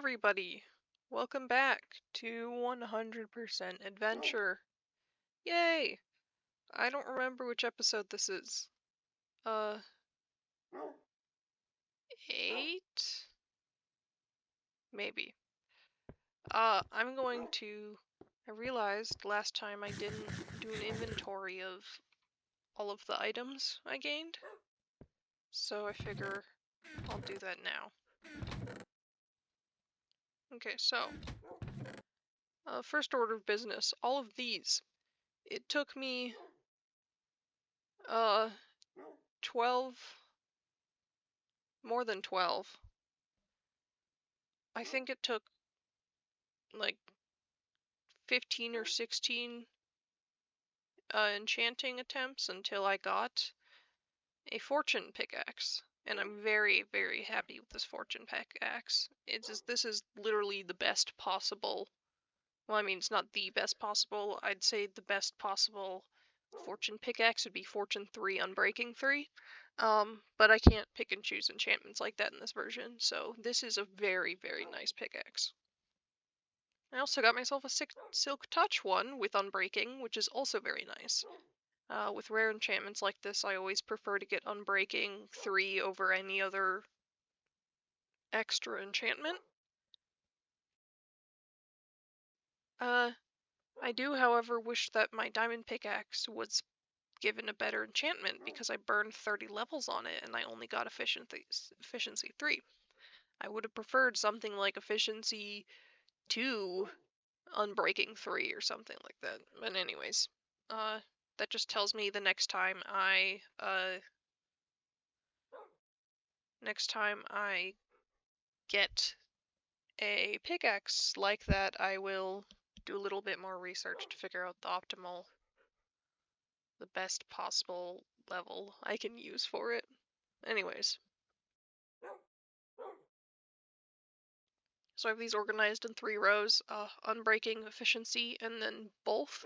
everybody! Welcome back to 100% Adventure. Yay! I don't remember which episode this is. 8? Maybe. I'm going to... I realized last time I didn't do an inventory of all of the items I gained. So I figure I'll do that now. Okay, so... first order of business. All of these. It took me... 12... more than 12. I think it took like 15 or 16 enchanting attempts until I got a fortune pickaxe. And I'm very, very happy with this fortune pickaxe. This is literally the best possible. Well, I mean, it's not the best possible. I'd say the best possible fortune pickaxe would be Fortune 3 Unbreaking 3. But I can't pick and choose enchantments like that in this version, so this is a very, very nice pickaxe. I also got myself a Silk Touch one with Unbreaking, which is also very nice. With rare enchantments like this, I always prefer to get Unbreaking 3 over any other extra enchantment. I do, however, wish that my Diamond Pickaxe was given a better enchantment because I burned 30 levels on it and I only got Efficiency 3. I would have preferred something like Efficiency 2, Unbreaking 3 or something like that. But anyways, that just tells me the next time I get a pickaxe like that, I will do a little bit more research to figure out the best possible level I can use for it. Anyways. So I have these organized in 3 rows, Unbreaking, Efficiency, and then both.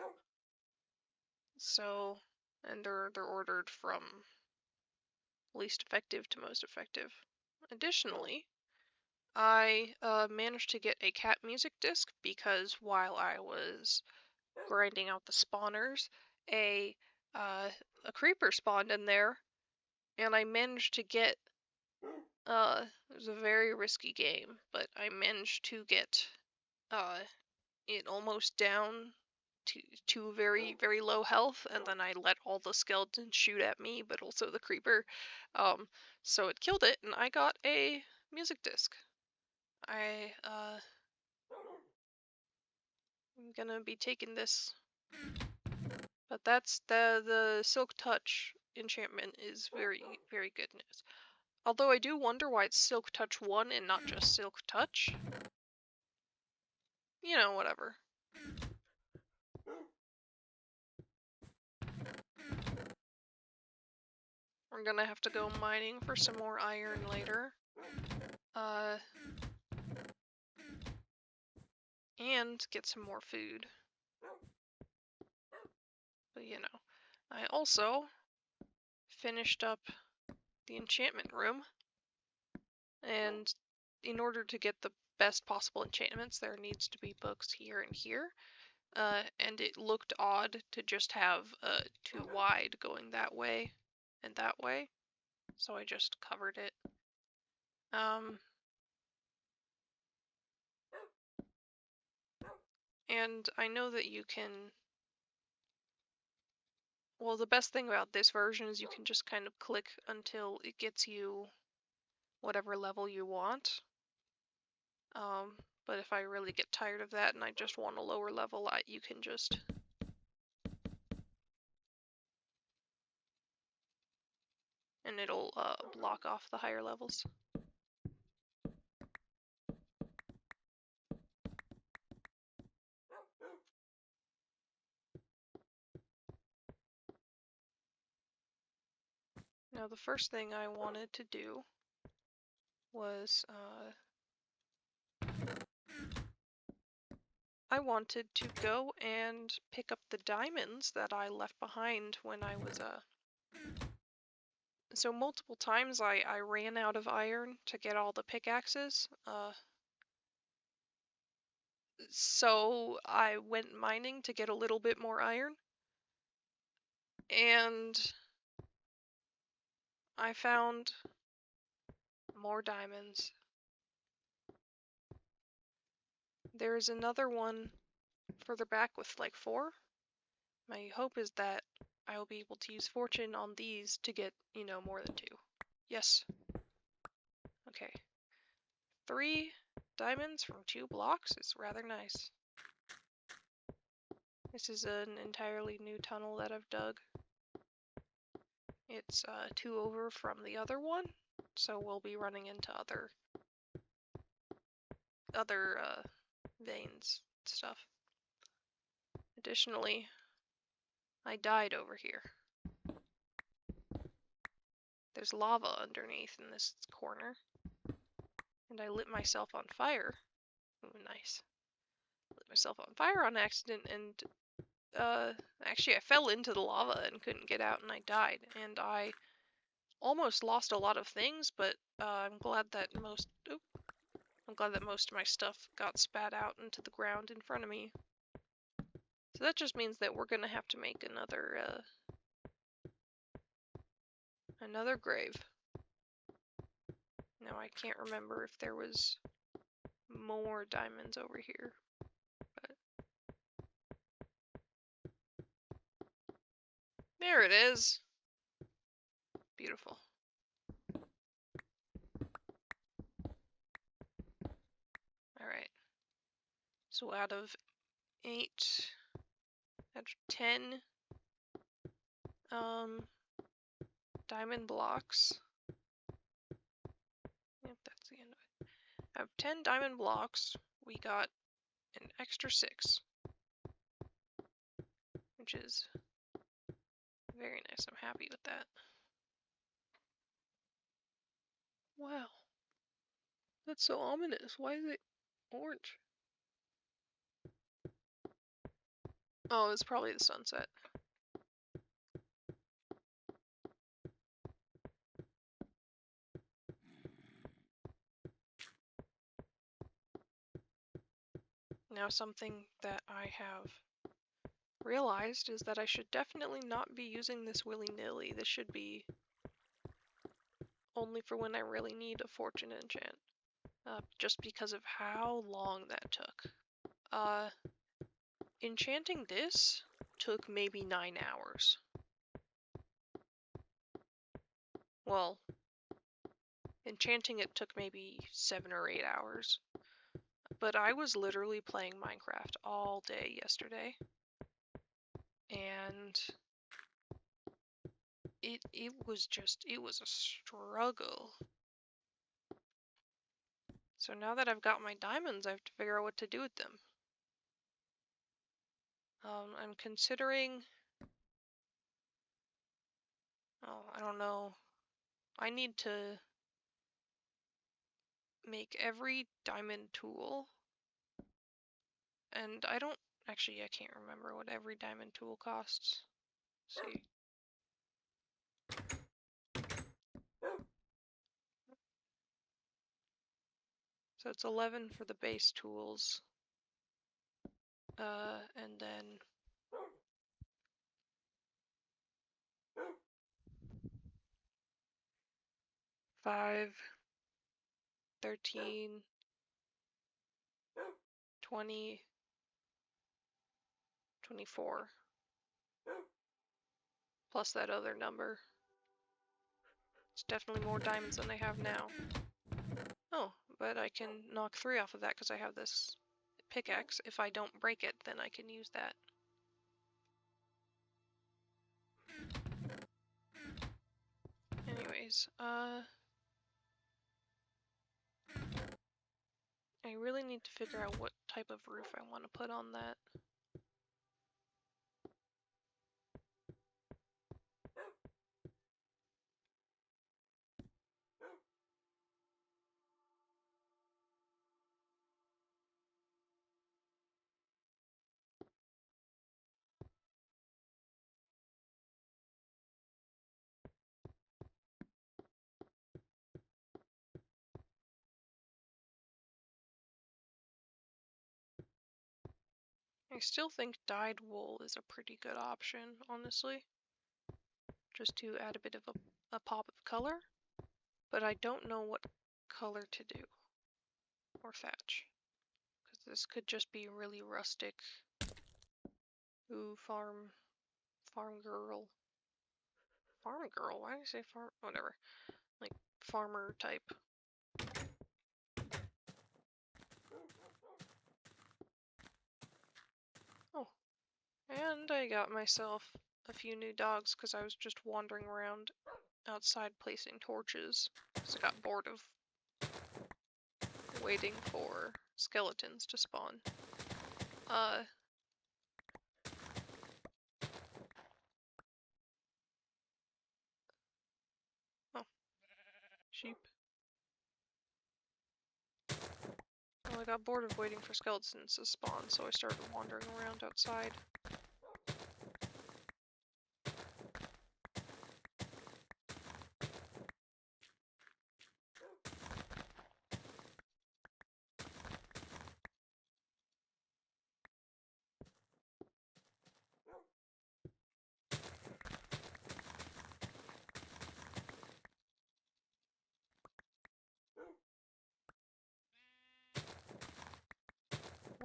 So, and they're ordered from least effective to most effective. Additionally, I managed to get a cat music disc because while I was grinding out the spawners, a creeper spawned in there, and I managed to get it was a very risky game, but I managed to get it almost down to very, very low health, and then I let all the skeletons shoot at me, but also the creeper. So it killed it, and I got a music disc. I'm gonna be taking this, but that's the Silk Touch enchantment is very, very good news. Although I do wonder why it's Silk Touch 1 and not just Silk Touch. You know, whatever. We're gonna have to go mining for some more iron later. And get some more food. But you know, I also finished up the enchantment room, and in order to get the best possible enchantments, there needs to be books here and here. And it looked odd to just have too wide going that way and that way, so I just covered it. And I know that you can... Well, the best thing about this version is you can just kind of click until it gets you whatever level you want. But if I really get tired of that and I just want a lower level, you can just... and it'll block off the higher levels. Now the first thing I wanted to do was I wanted to go and pick up the diamonds that I left behind when I was So multiple times I ran out of iron to get all the pickaxes. So I went mining to get a little bit more iron, and I found more diamonds. There's another one further back with like 4. My hope is that I will be able to use fortune on these to get, more than 2. Yes. Okay. 3 diamonds from 2 blocks is rather nice. This is an entirely new tunnel that I've dug. It's 2 over from the other one, so we'll be running into other veins stuff. Additionally, I died over here. There's lava underneath in this corner, and I lit myself on fire. Ooh, nice. Lit myself on fire on accident, and actually I fell into the lava and couldn't get out, and I died. And I almost lost a lot of things, but I'm glad that most of my stuff got spat out into the ground in front of me. So that just means that we're gonna have to make another grave. Now I can't remember if there was more diamonds over here, but there it is. Beautiful. Alright. So out of 10 diamond blocks. Yep, that's the end of it. Out of 10 diamond blocks, we got an extra 6, which is very nice. I'm happy with that. Wow. That's so ominous. Why is it orange? Oh, it's probably the sunset. Now, something that I have realized is that I should definitely not be using this willy-nilly. This should be only for when I really need a fortune enchant. Just because of how long that took. Enchanting this took maybe 9 hours. Well, enchanting it took maybe 7 or 8 hours. But I was literally playing Minecraft all day yesterday. And it was a struggle. So now that I've got my diamonds, I have to figure out what to do with them. I'm considering... Oh, I don't know. I need to make every diamond tool. And I don't... Actually, I can't remember what every diamond tool costs. Let's see. So it's 11 for the base tools. And then... 5, 13, 20, 24. Plus that other number. It's definitely more diamonds than I have now. Oh, but I can knock 3 off of that because I have this pickaxe. If I don't break it, then I can use that. Anyways, I really need to figure out what type of roof I want to put on that. I still think dyed wool is a pretty good option, honestly, just to add a bit of a pop of color, but I don't know what color to do, or thatch, because this could just be really rustic. Ooh, farm girl. Farm girl? Why did I say farm? Whatever. Like, farmer type. Oh, and I got myself a few new dogs because I was just wandering around outside placing torches because I got bored of waiting for skeletons to spawn. Oh, sheep. Well, I got bored of waiting for skeletons to spawn, so I started wandering around outside.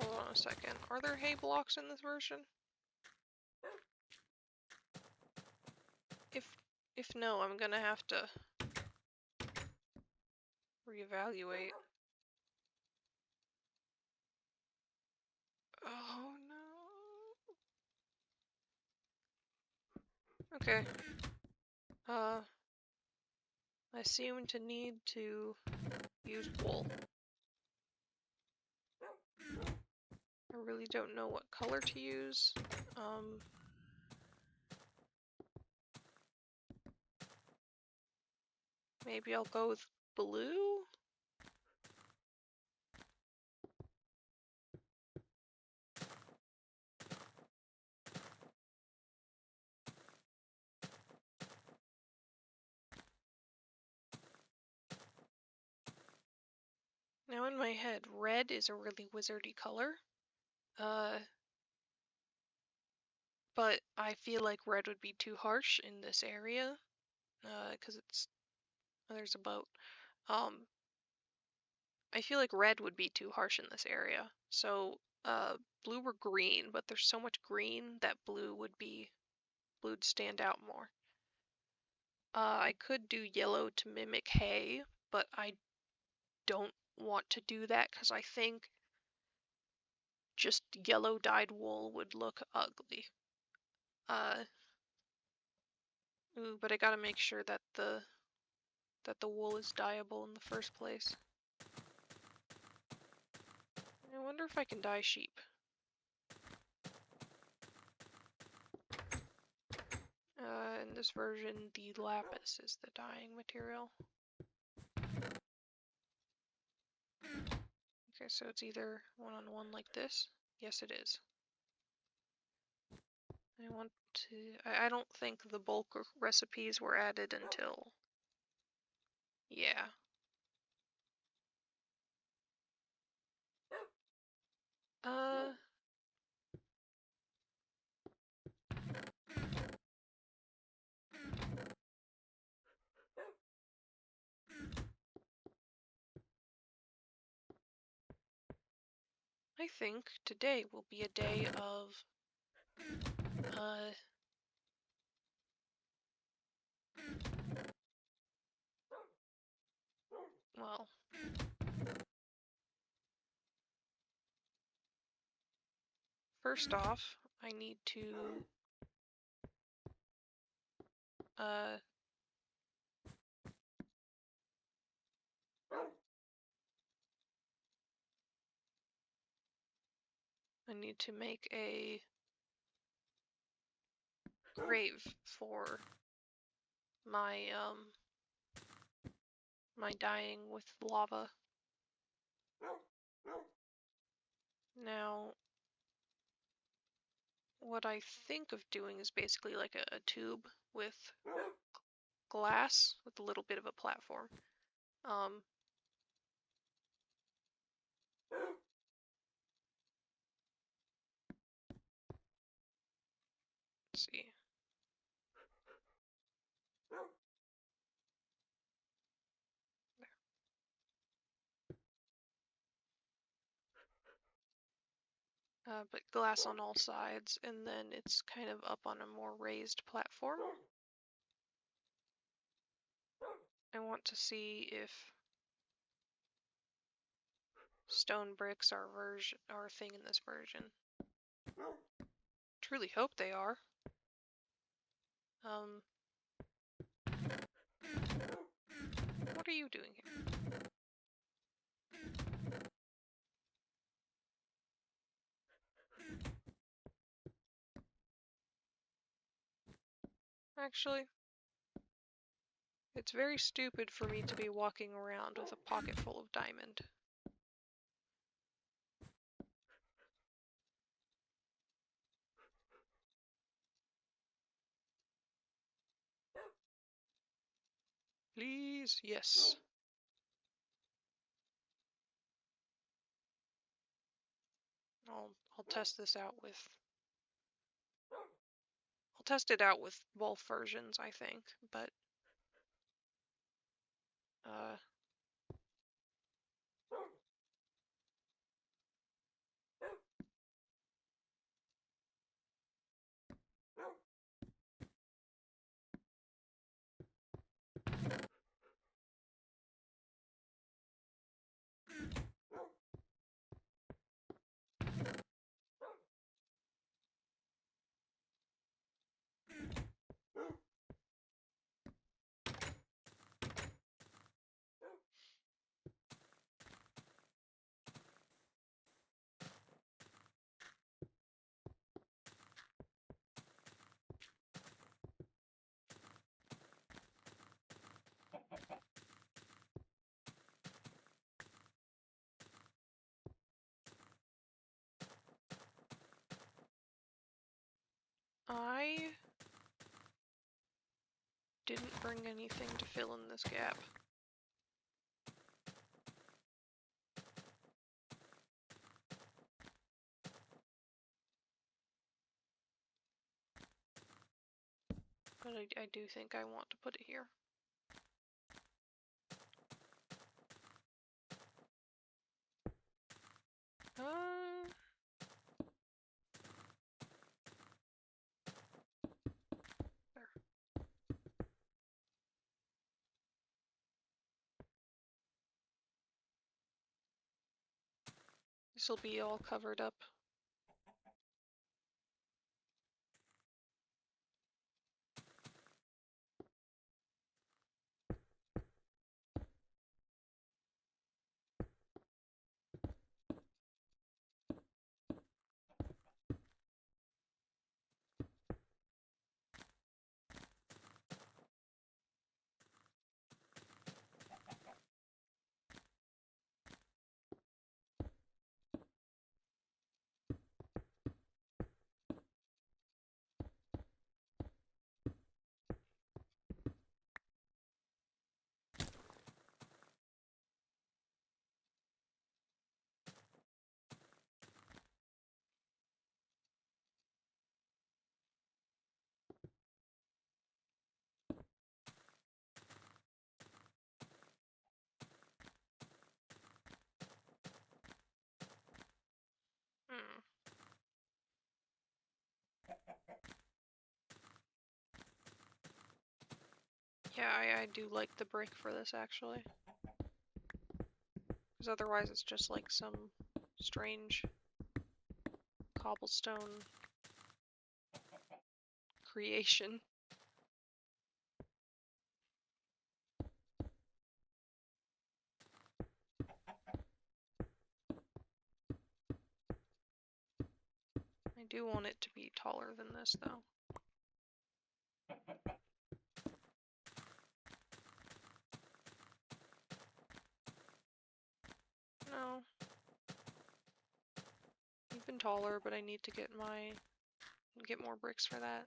Hold on a second. Are there hay blocks in this version? If no, I'm gonna have to reevaluate. Oh no. Okay. I seem to need to use wool. I really don't know what color to use. Maybe I'll go with blue? Now in my head, red is a really wizardy color. But I feel like red would be too harsh in this area. Because there's a boat. I feel like red would be too harsh in this area. So, blue or green, but there's so much green that blue would stand out more. I could do yellow to mimic hay, but I don't want to do that because I think just yellow dyed wool would look ugly. Ooh, but I gotta make sure that the wool is dyeable in the first place. I wonder if I can dye sheep. In this version, the lapis is the dyeing material. Okay, so it's either one-on-one like this. Yes, it is. I want to... I don't think the bulk recipes were added until... Yeah. I think today will be a day of... well... First off, I need to... I need to make a grave for my, my dyeing with lava. Now, what I think of doing is basically like a tube with glass with a little bit of a platform. Let's see. But glass on all sides, and then it's kind of up on a more raised platform. I want to see if stone bricks are a thing in this version. Truly hope they are. What are you doing here? Actually, it's very stupid for me to be walking around with a pocket full of diamond. Please, yes. I'll test this out with... I'll test it out with both versions, I think, but... I didn't bring anything to fill in this gap. But I do think I want to put it here. There. This will be all covered up. Yeah, I do like the brick for this, actually. Because otherwise it's just like some strange cobblestone creation. I do want it to be taller than this, though. No. Even taller, but I need to get more bricks for that.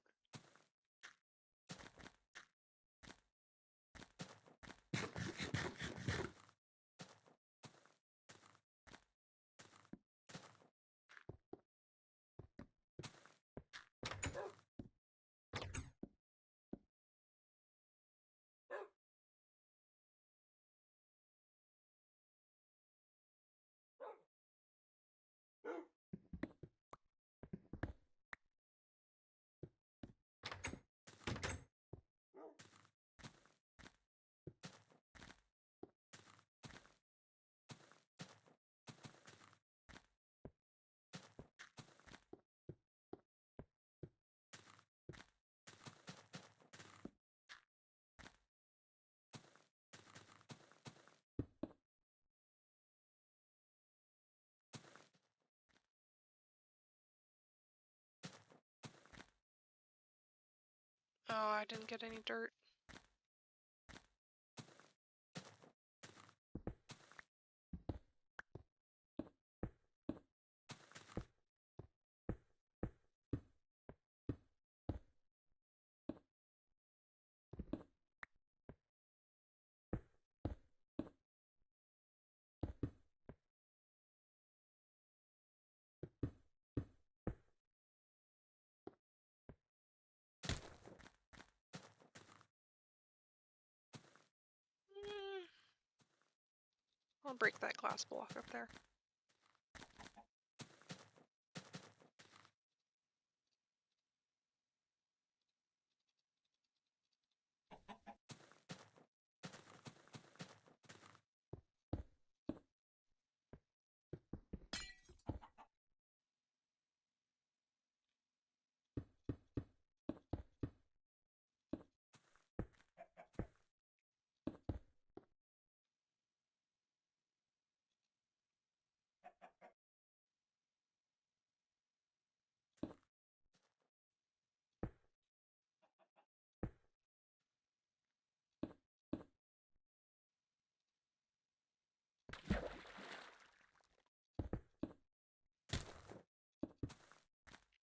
Oh, I didn't get any dirt. I'll break that glass block up there.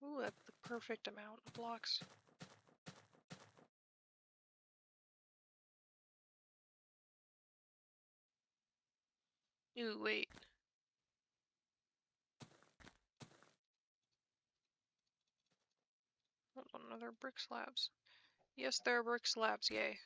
Ooh, that's the perfect amount of blocks. Ooh, wait. Hold on, another brick slabs. Yes, there are brick slabs, yay.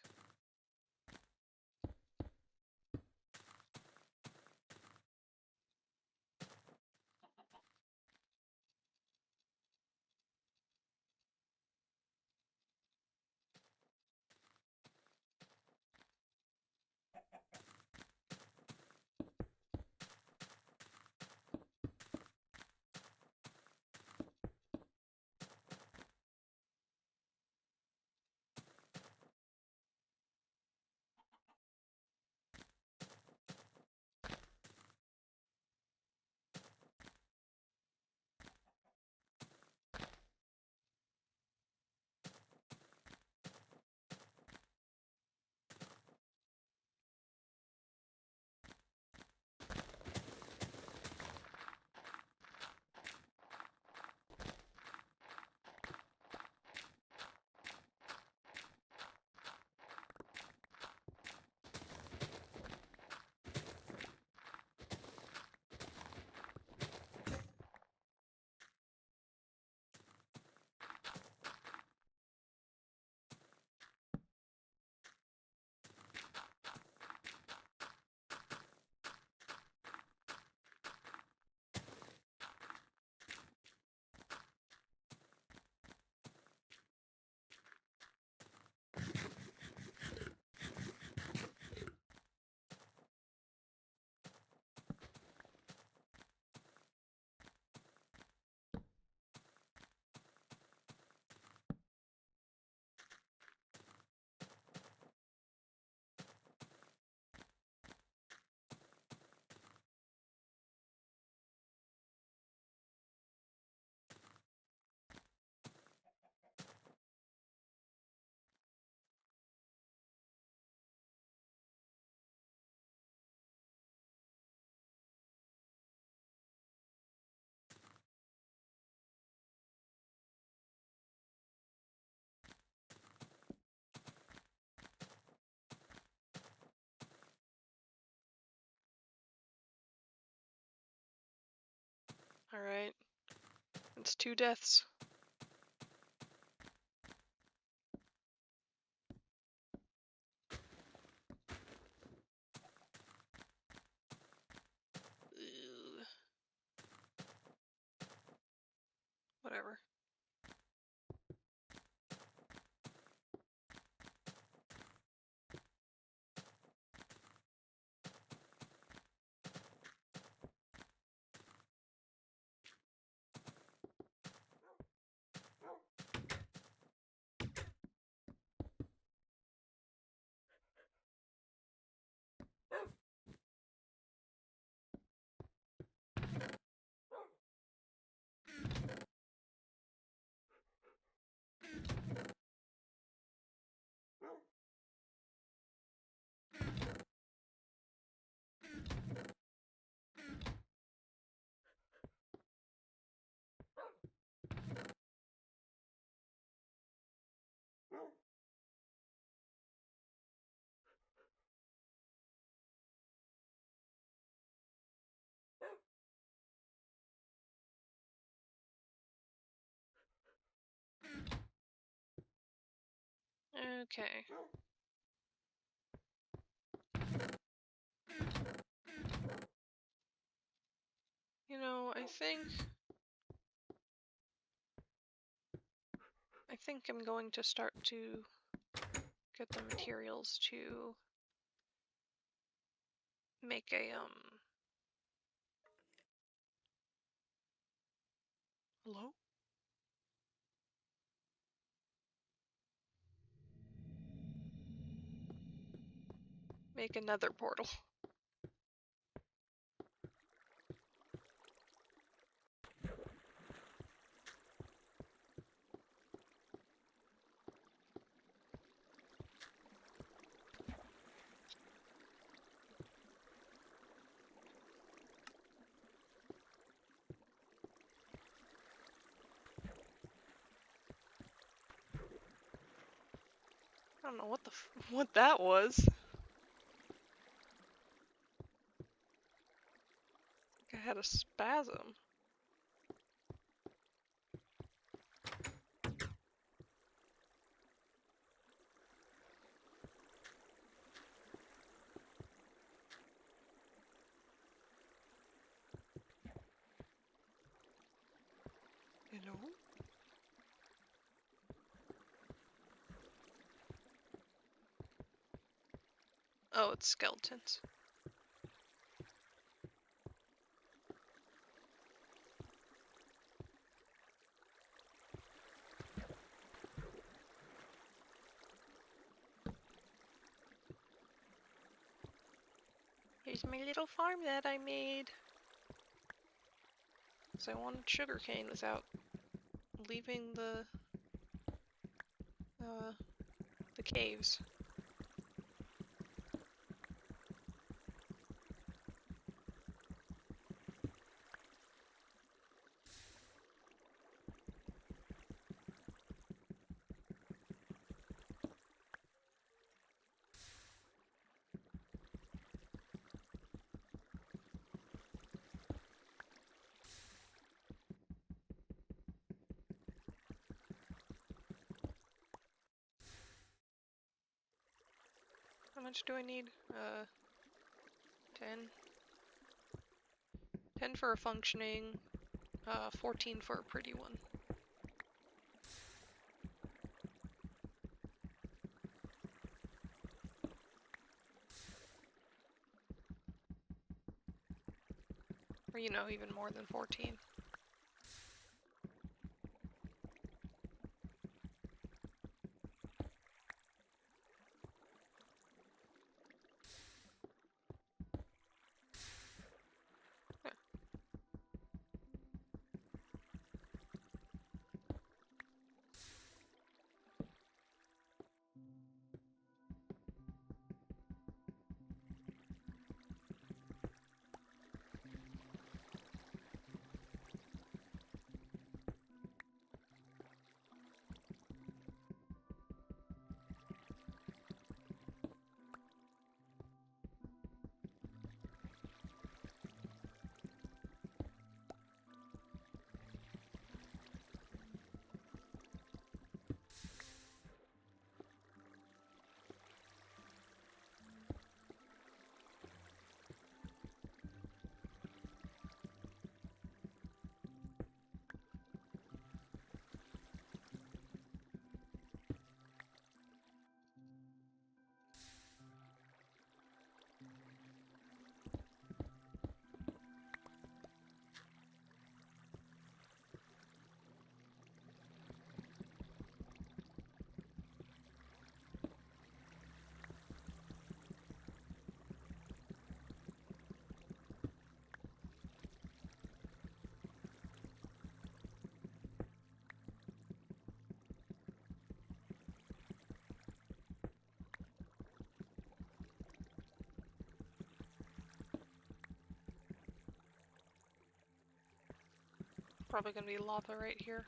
Alright. It's 2 deaths. Ugh. Whatever. Okay. You know, I think I'm going to start to get the materials to make a hello? Make another portal. I don't know what what that was. I had a spasm. You know? Oh, it's skeletons. Here's my little farm that I made. So I wanted sugarcane without leaving the caves. How much do I need? 10. 10 for a functioning, 14 for a pretty one. Or, you know, even more than 14. Probably gonna be lava right here.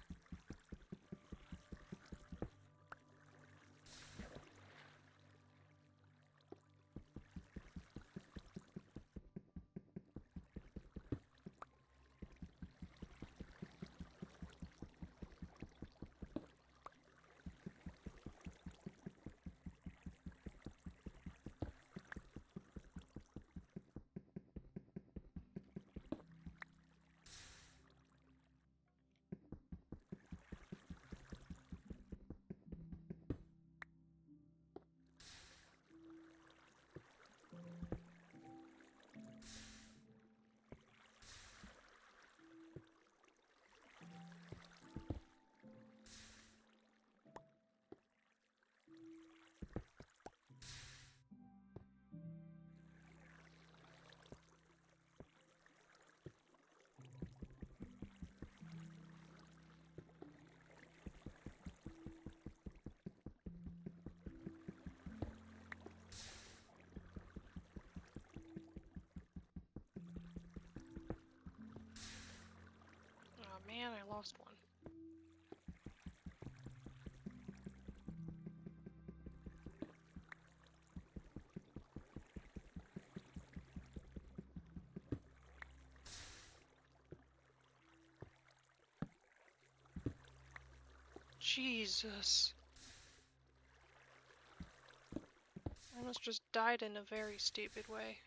And I lost one. Jesus. I almost just died in a very stupid way.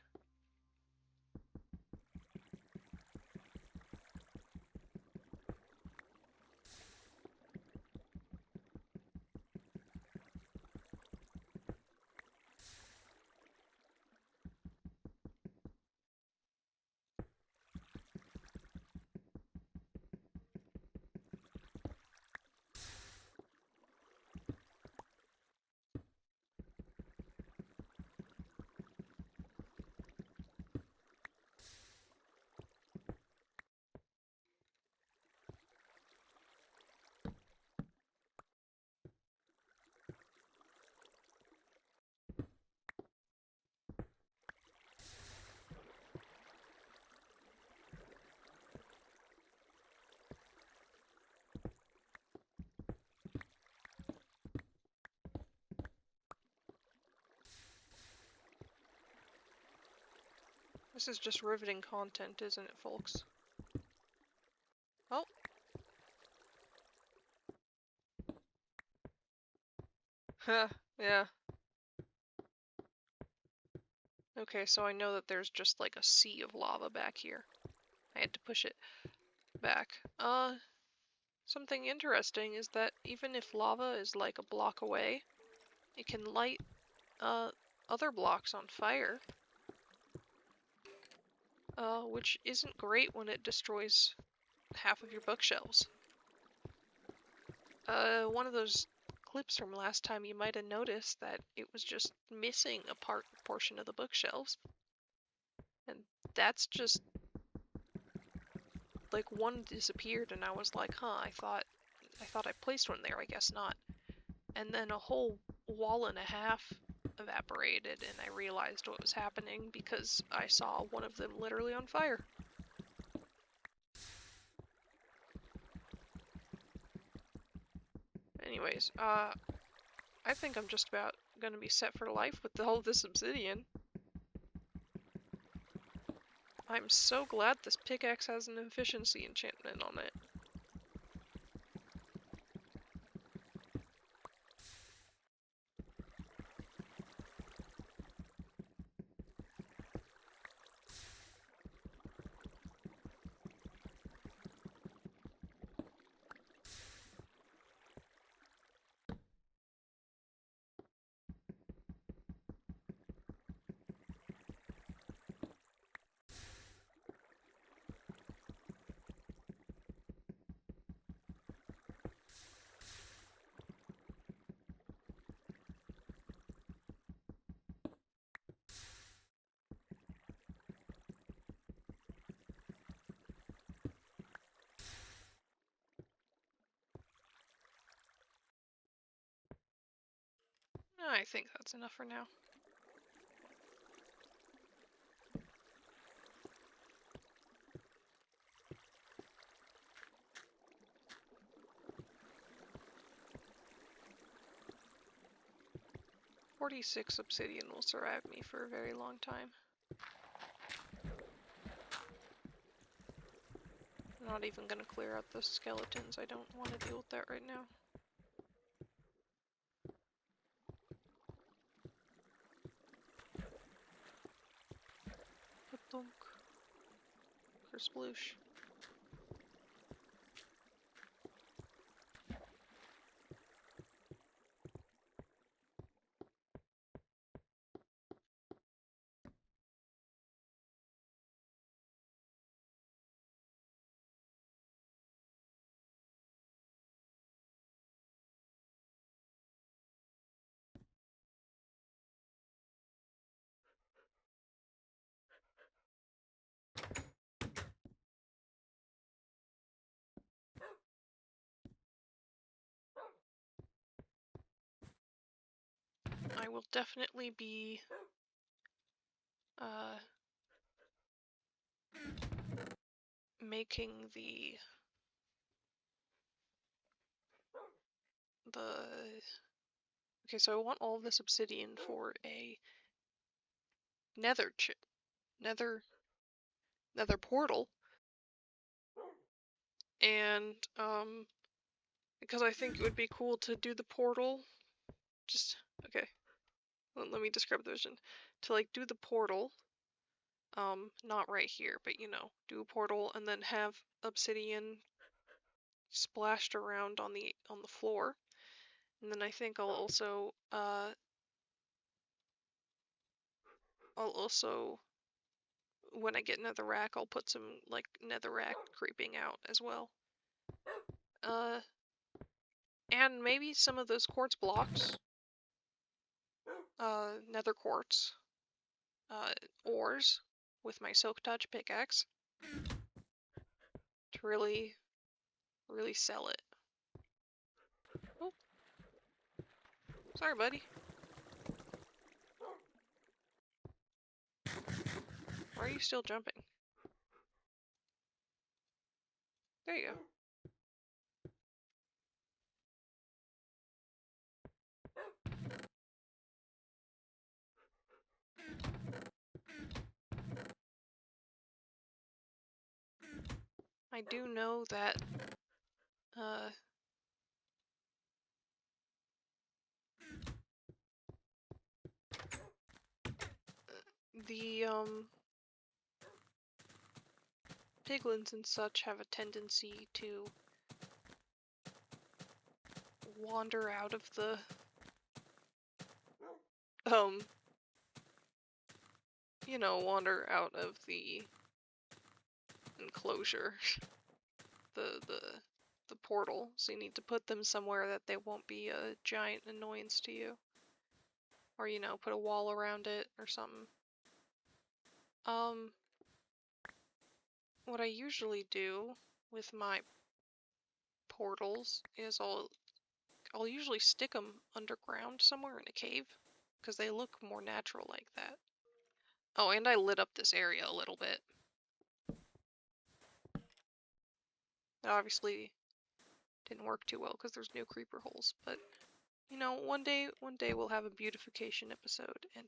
This is just riveting content, isn't it, folks? Oh. Huh, yeah. Okay, so I know that there's just like a sea of lava back here. I had to push it back. Something interesting is that even if lava is like a block away, it can light, other blocks on fire. Which isn't great when it destroys half of your bookshelves. One of those clips from last time, you might have noticed that it was just missing a portion of the bookshelves. And that's just, like, one disappeared and I was like, huh, I thought I placed one there, I guess not. And then a whole wall and a half evaporated and I realized what was happening because I saw one of them literally on fire. Anyways, I think I'm just about gonna be set for life with all this obsidian. I'm so glad this pickaxe has an efficiency enchantment on it. I think that's enough for now. "46 obsidian will survive me for a very long time. I'm not even gonna clear out the skeletons. I don't want to deal with that right now. Ka-thunk. Kersploosh. I will definitely be making the Okay, so I want all this obsidian for a nether nether portal. And, because I think it would be cool to do the portal. Okay. Let me describe the vision. To, like, do the portal. Not right here, but, you know, do a portal and then have obsidian splashed around on the floor. And then I think I'll also when I get netherrack, I'll put some like netherrack creeping out as well. And maybe some of those quartz blocks, nether quartz, ores with my silk touch pickaxe to really sell it. Oh, sorry, buddy. Why are you still jumping? There you go. I do know that the piglins and such have a tendency to wander out of the you know, wander out of the enclosure, the portal. So you need to put them somewhere that they won't be a giant annoyance to you, or you know, put a wall around it or something. What I usually do with my portals is I'll usually stick them underground somewhere in a cave, because they look more natural like that. Oh, and I lit up this area a little bit. It obviously didn't work too well because there's no creeper holes, but you know, one day we'll have a beautification episode, and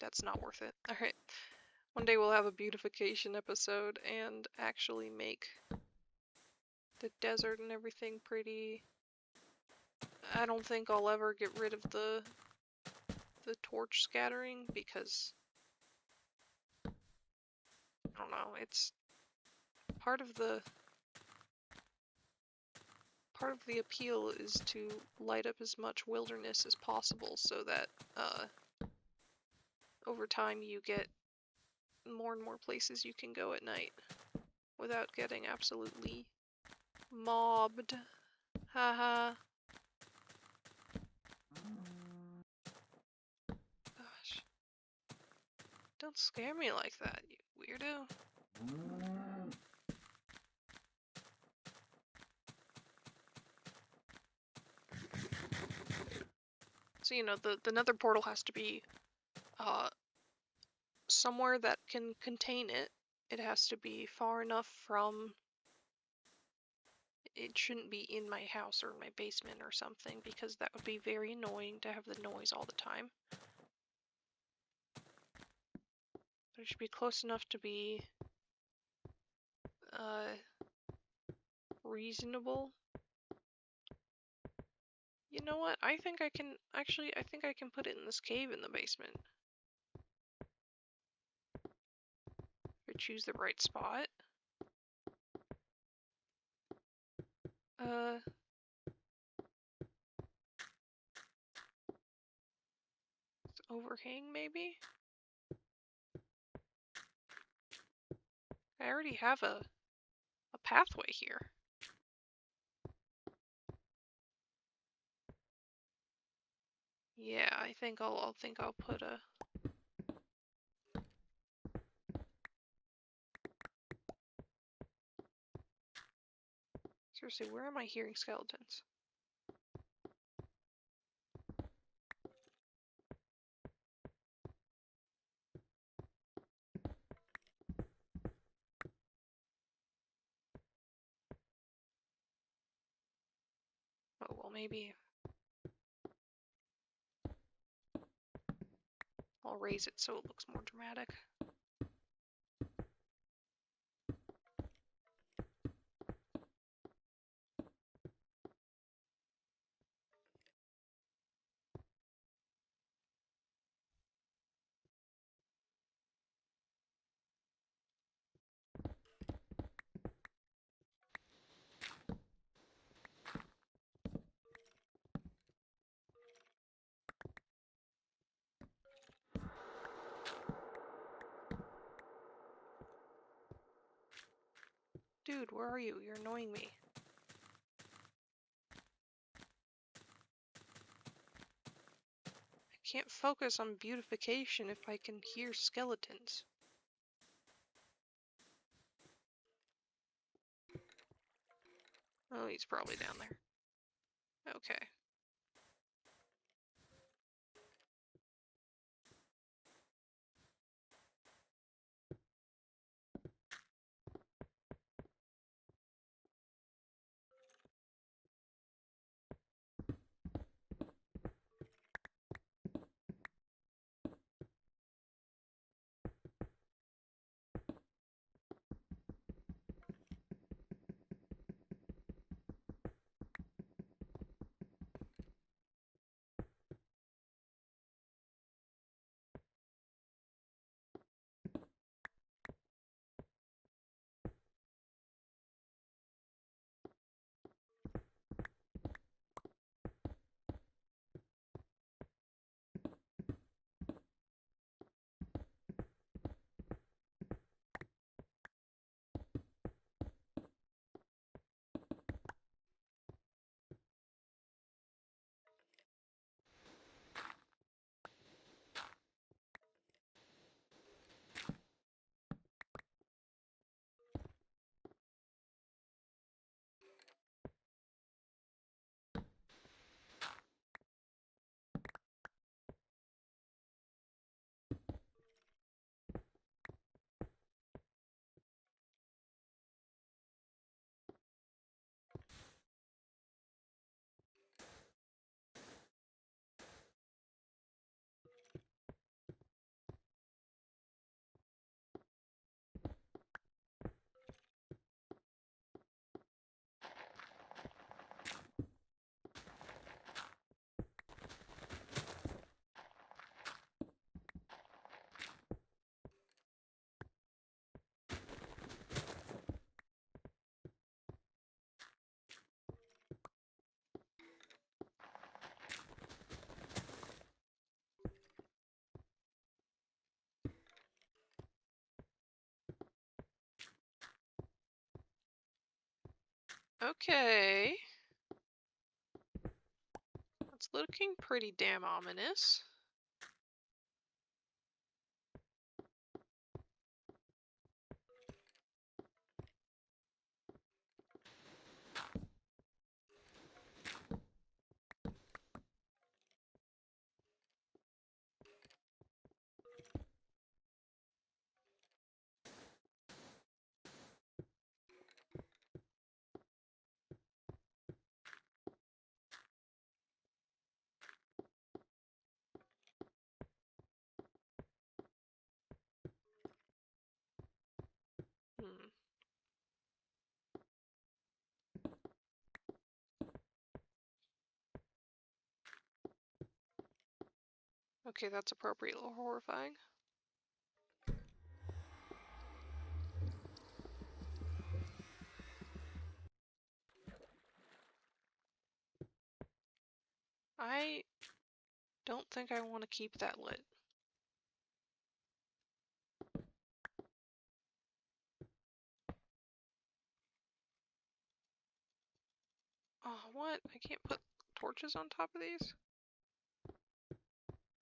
that's not worth it. Alright. One day we'll have a beautification episode and actually make the desert and everything pretty. I don't think I'll ever get rid of the torch scattering because I don't know, it's part of the appeal is to light up as much wilderness as possible so that over time you get more and more places you can go at night without getting absolutely mobbed. Haha. Gosh. Don't scare me like that, you weirdo. So, you know, the nether portal has to be somewhere that can contain it. It has to be far enough from... It shouldn't be in my house or my basement or something, because that would be very annoying to have the noise all the time. But it should be close enough to be reasonable. You know what? I think I can put it in this cave in the basement. If I choose the right spot. Overhang, maybe? I already have a pathway here. Yeah, I think I'll put a... Seriously, where am I hearing skeletons? maybe I'll raise it so it looks more dramatic. Dude, where are you? You're annoying me. I can't focus on beautification if I can hear skeletons. Oh, he's probably down there. Okay. Okay. That's looking pretty damn ominous. Hmm. Okay, that's appropriately horrifying. I don't think I want to keep that lit. Oh, what? I can't put torches on top of these?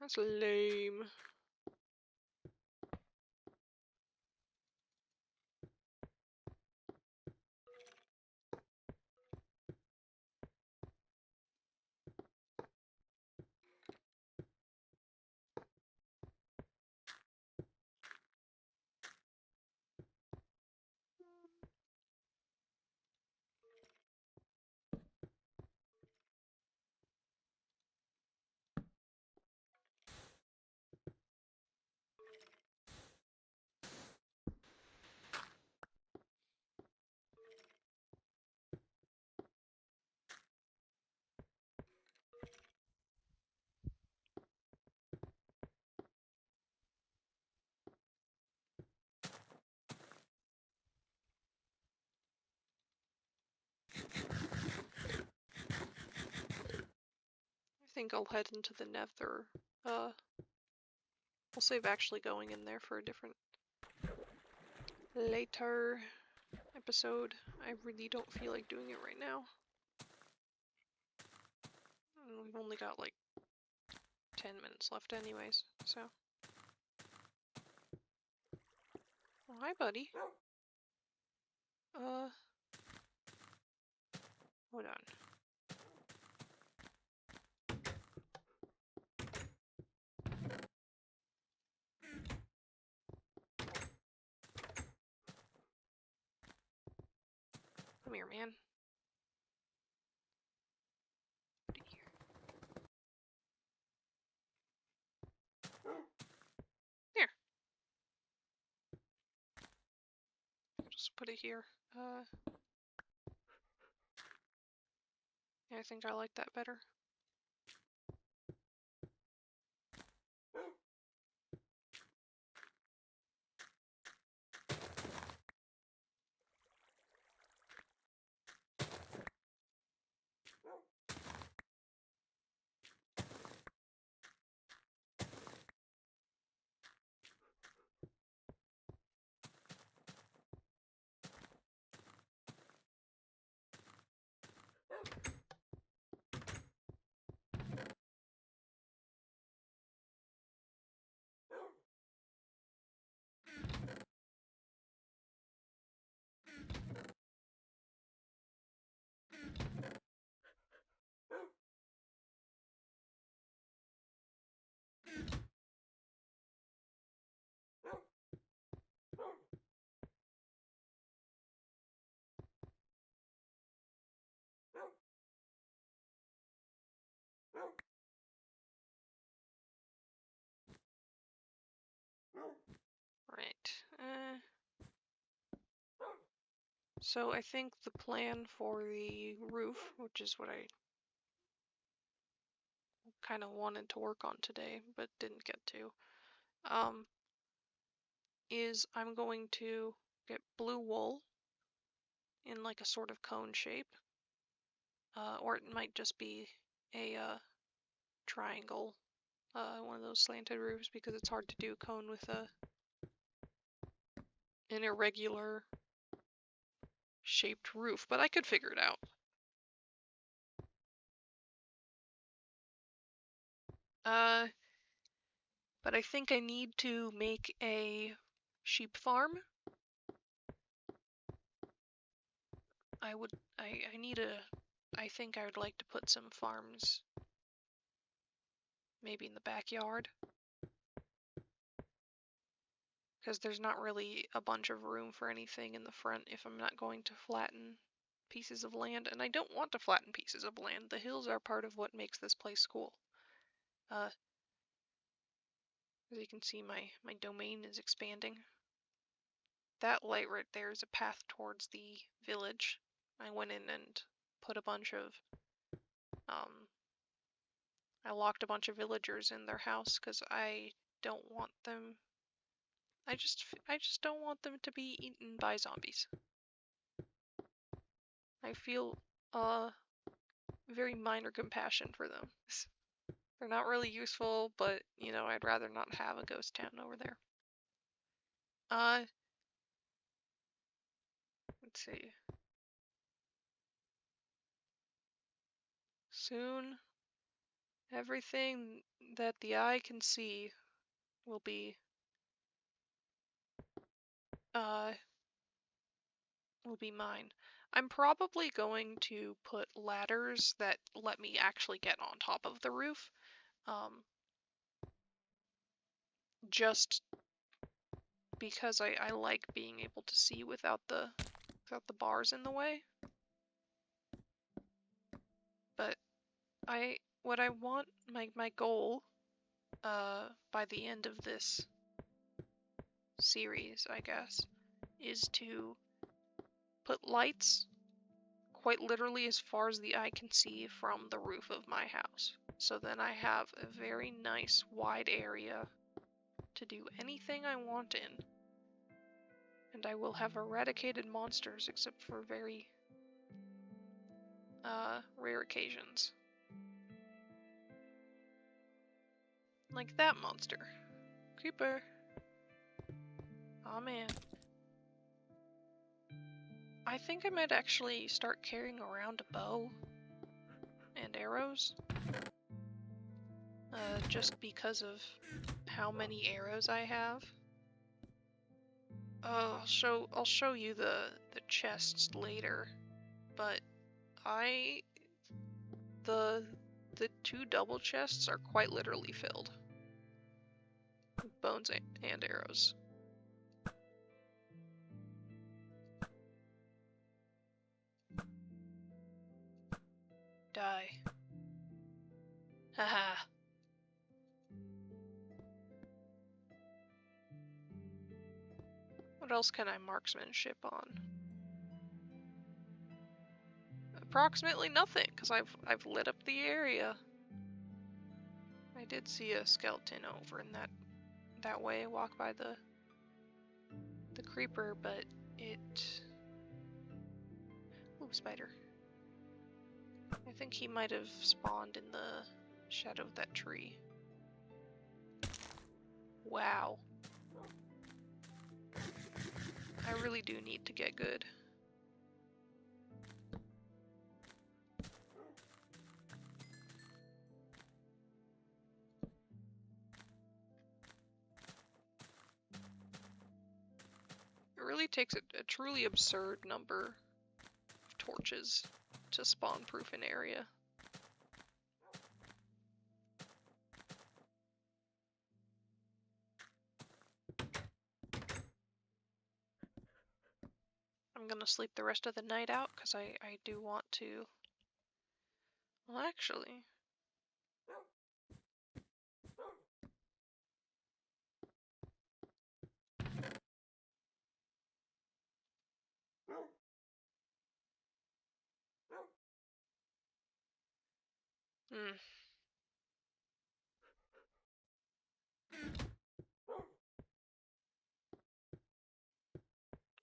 That's lame. think I'll head into the Nether. We'll save actually going in there for a different later episode. I really don't feel like doing it right now. And we've only got like 10 minutes left anyways, so. Oh, hi, buddy. Hold on. Come here, man. Put it here. There. Just put it here. Yeah, I think I like that better. Right. So I think the plan for the roof, which is what I kind of wanted to work on today, but didn't get to, is I'm going to get blue wool in like a sort of cone shape, or it might just be a triangle, one of those slanted roofs, because it's hard to do cone with an irregular shaped roof, but I could figure it out. But I think I need to make a sheep farm. I think I would like to put some farms maybe in the backyard, because there's not really a bunch of room for anything in the front if I'm not going to flatten pieces of land, and I don't want to flatten pieces of land. The hills are part of what makes this place cool. As you can see, my domain is expanding. That light right there is a path towards the village. I went in and put a bunch of I locked a bunch of villagers in their house because I don't want them. I just don't want them to be eaten by zombies. I feel very minor compassion for them. They're not really useful, but you know, I'd rather not have a ghost town over there. Let's see. Soon, everything that the eye can see will be mine. I'm probably going to put ladders that let me actually get on top of the roof. Just because I like being able to see without the bars in the way. But what I want, my goal by the end of this series, I guess, is to put lights quite literally as far as the eye can see from the roof of my house. So then I have a very nice wide area to do anything I want in. And I will have eradicated monsters except for very rare occasions. Like that monster. Creeper. Aw, man. I think I might actually start carrying around a bow and arrows. Just because of how many arrows I have. I'll show you the chests later, but the 2 double chests are quite literally filled with bones and arrows. Die. Haha. What else can I marksmanship on? Approximately nothing, because I've lit up the area. I did see a skeleton over in that way, walk by the creeper, but it... Ooh, spider. I think he might have spawned in the shadow of that tree. Wow. I really do need to get good. It really takes a truly absurd number of torches to spawn-proof an area. I'm gonna sleep the rest of the night out because I do want to. Well, actually.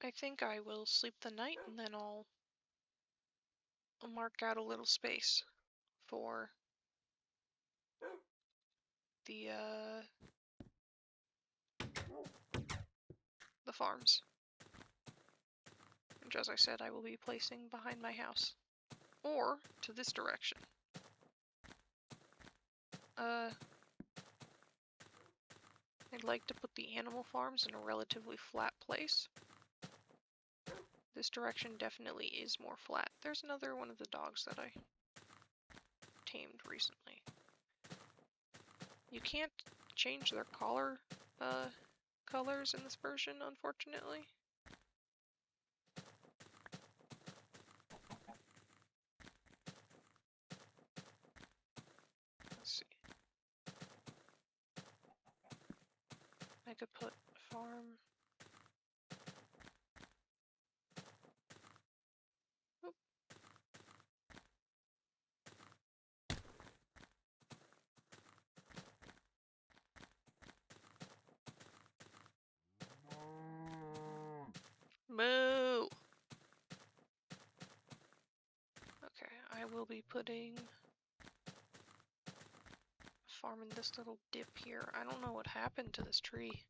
I think I will sleep the night and then I'll mark out a little space for the farms, which, as I said, I will be placing behind my house, or to this direction. I'd like to put the animal farms in a relatively flat place. This direction definitely is more flat. There's another one of the dogs that I tamed recently. You can't change their collar colors in this version, unfortunately. Let's see. I could put farm. Oop. Moo! Okay, I will be putting farm in this little dip here. I don't know what happened to this tree.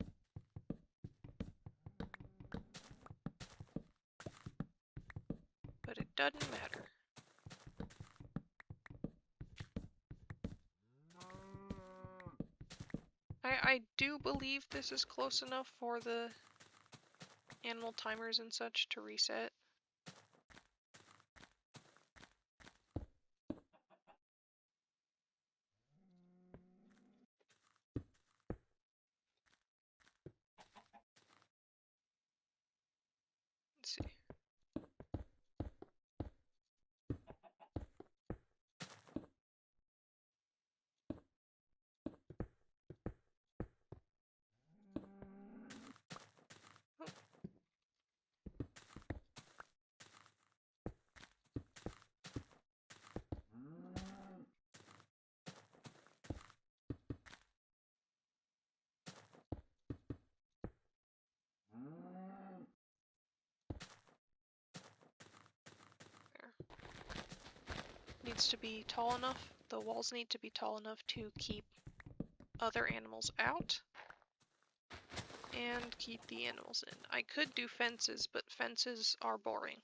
But it doesn't matter. I do believe this is close enough for the animal timers and such to reset. Let's see. Oh. There. Needs to be tall enough. The walls need to be tall enough to keep other animals out and keep the animals in. I could do fences, but fences are boring.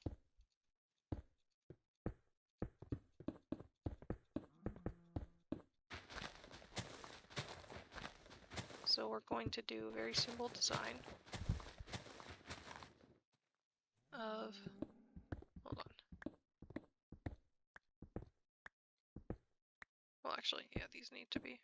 So we're going to do a very simple design of, hold on. Well, actually, yeah, these need to be.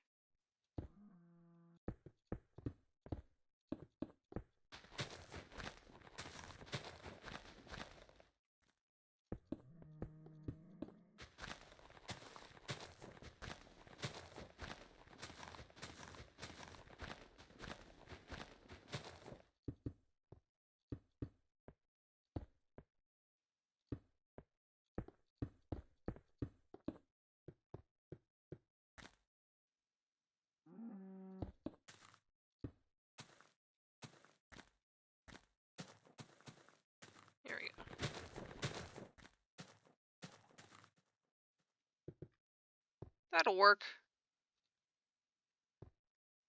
There we go. That'll work.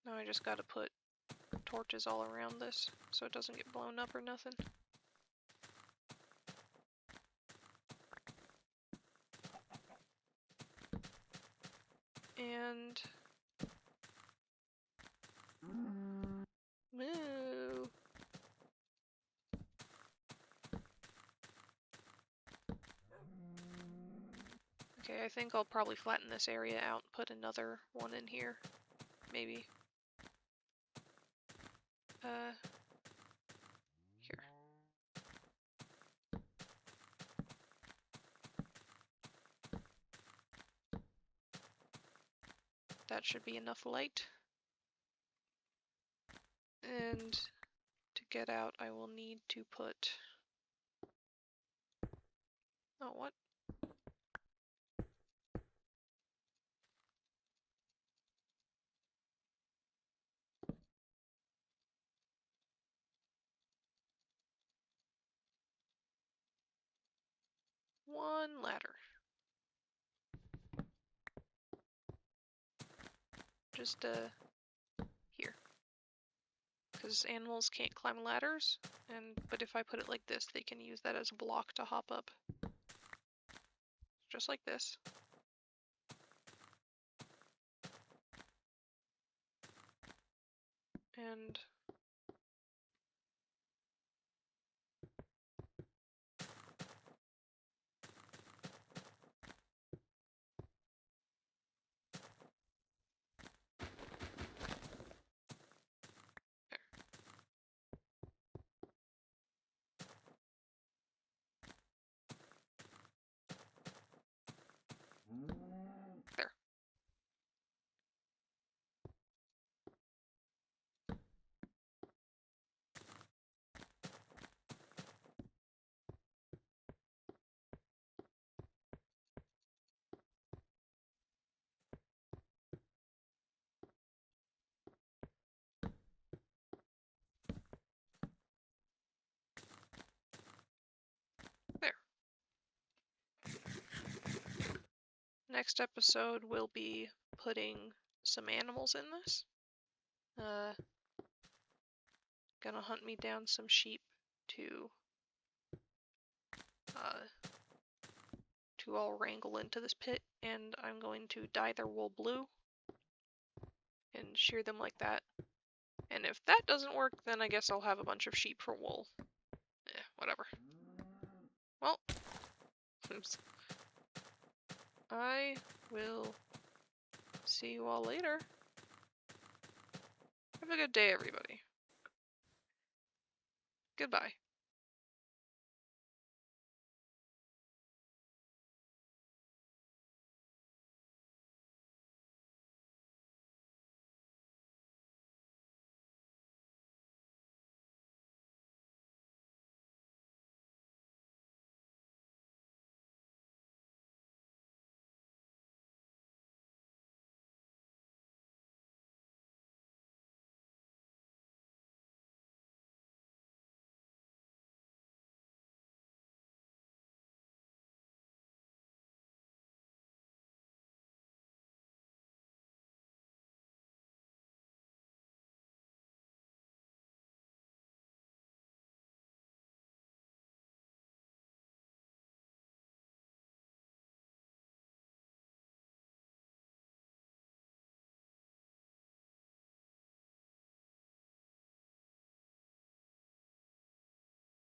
Now I just gotta put torches all around this so it doesn't get blown up or nothing. And moo. Okay, I think I'll probably flatten this area out and put another one in here. Maybe. Here. That should be enough light. And to get out, I will need to put... Oh, what? One ladder. Just, here. Because animals can't climb ladders, but if I put it like this, they can use that as a block to hop up. Just like this. And there. There. Next episode, we'll be putting some animals in this. Gonna hunt me down some sheep to all wrangle into this pit, and I'm going to dye their wool blue and shear them like that. And if that doesn't work, then I guess I'll have a bunch of sheep for wool. Whatever. Well, oops. I will see you all later. Have a good day, everybody. Goodbye.